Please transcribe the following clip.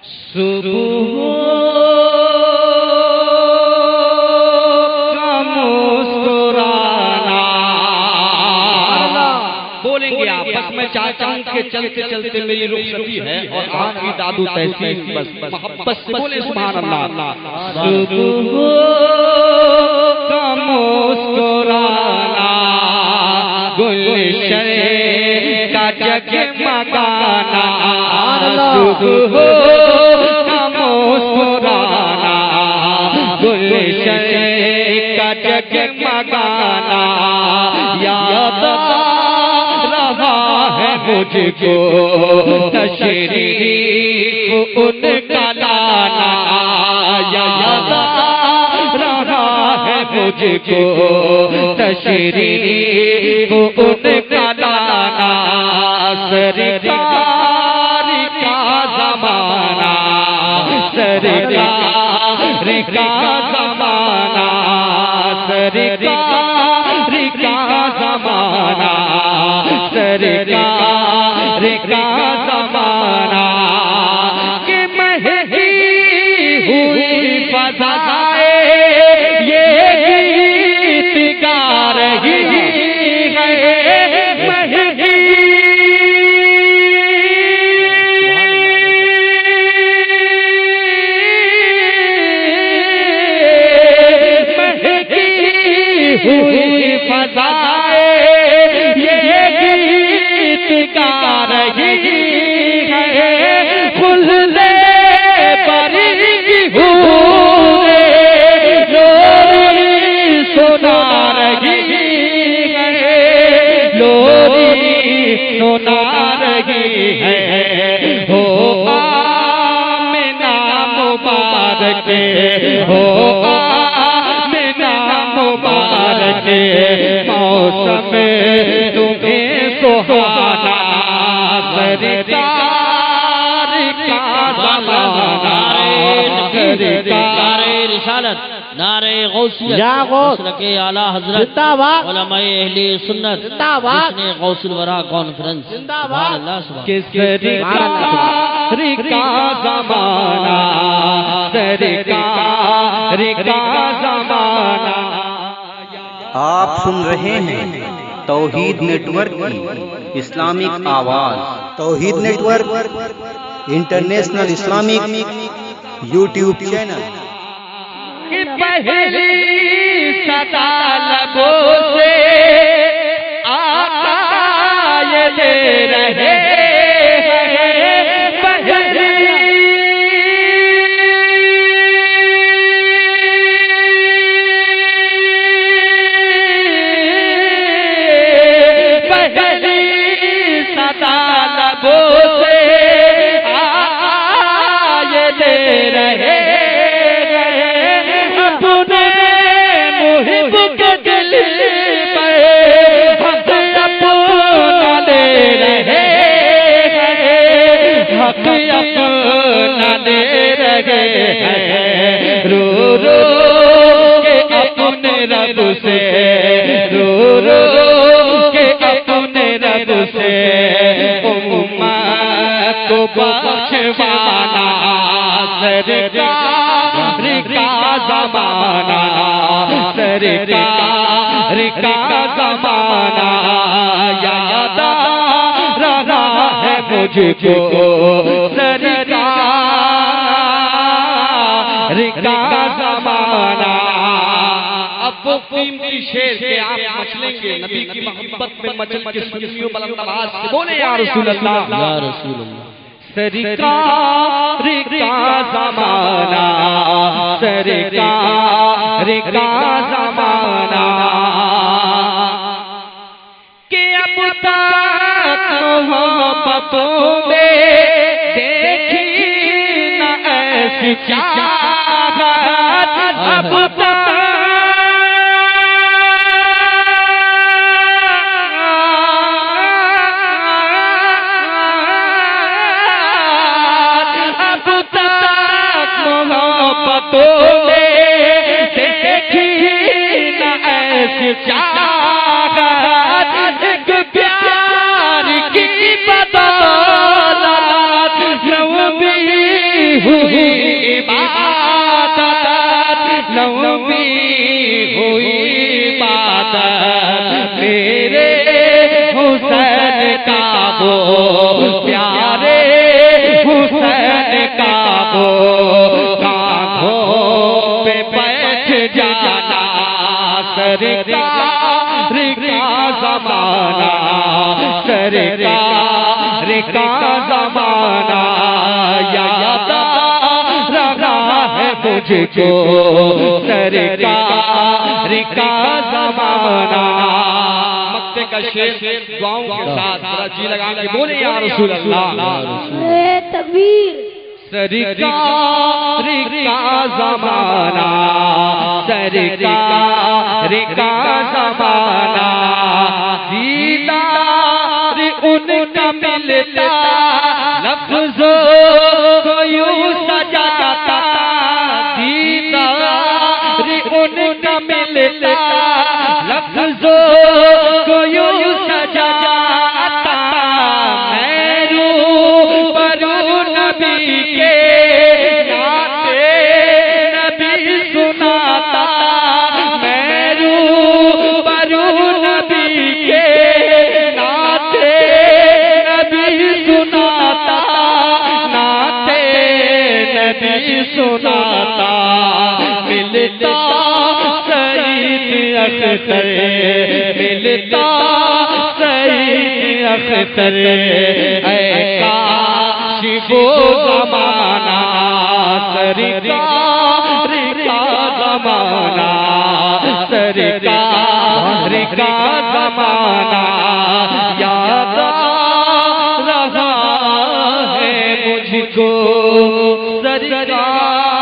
صبح کا مسکرانا بولیں گے آپ، بس میں چاہتا ہوں کہ چلتے چلتے میری رخصتی ہے اور آپ کی داد و تحسین بس محبت سے بولیں سبحان اللہ۔ صبح کا مسکرانا گلشن کا جگمگانا، صبح کا مسکرانا گلشن کا جگمگانا، یاد رہا ہے مجھ کو تشریف ان کا لانا، یاد رہا ہے مجھ کو تشریف ان کا لانا، سرکار کا زمانہ، سرکار کا زمانہ، سرکار کا زمانہ، سرکار کا زمانہ، کہ مہدی ہوئی فضائے یہ گیت گا رہی ہے، مہدی ہوئی فضائے یہ گیت گا رہی ہے، کھلے پری کی حورے لوری سنا رہی ہے، لوری سنا رہی ہے، ہو آمنہ مبارک، ہو مبارک موسم تمہیں سہانا، سرکار کا زمانہ، نعرہ رسالت، نعرہ غوثیت، مسلک اعلیٰ حضرت علماء اہل سنت، جشن غوث الورا کانفرنس، سبحان اللہ سبحان کہ سرکار کا زمانہ، سرکار کا زمانہ۔ آپ سن رہے ہیں توحید نیٹ ورک کی اسلامک آواز، Tauheed network international Islamic YouTube channel. کہ پہلی صدا لبوں سے آقا یہ دے رہے رو رو کے اپنے رب سے، رو رو کے اپنے رب سے امت کو بخشوانا، سرکار کا زمانہ، سرکار کا زمانہ، یاد رہا ہے مجھ کو سرکار کا زمانہ۔ اب وہ قیمتی شعر سے آپ مچلیں گے، نبی کی محبت میں مچل کے سنیوں بلند آواز سے بولے یا رسول اللہ، یا رسول اللہ۔ سرکار کا زمانہ، سرکار کا زمانہ، کہ اب تک محبتوں میں دیکھی نہ ایسی چاہت، اب تک چاہت، ایک پیار کی بدولت نبی ہوئی عبادت لمبی ہوئی عبادت میرے حسین کا وہ پیارے حسین کا وہ کانھوں پہ بیٹھ جانا سرکار کا زمانہ سرکار کا زمانہ یاد رہا ہے مجھ کو سرکار کا زمانہ مکے کا شیر دعاؤں کے ساتھ ذرا جی لگا کے بولے یا رسول اللہ تکبیر سرکار کا زمانہ سرکار کا زمانہ دیدار ان کا ملتا لفظوں کو یوں سجاتا دیدار ان کا ملتا لفظوں کو یوں سجاتا میں روبرو نبی کے ناتے نبی سناتا میں روبرو نبی کے ناتے نبی سناتا ناتے نبی سناتا ملتا سعید اختر ملتا سعید اختر اے کاش وہ زمانہ سرکار کا زمانہ سرکار کا زمانہ یاد رہا ہے مجھ کو سرکار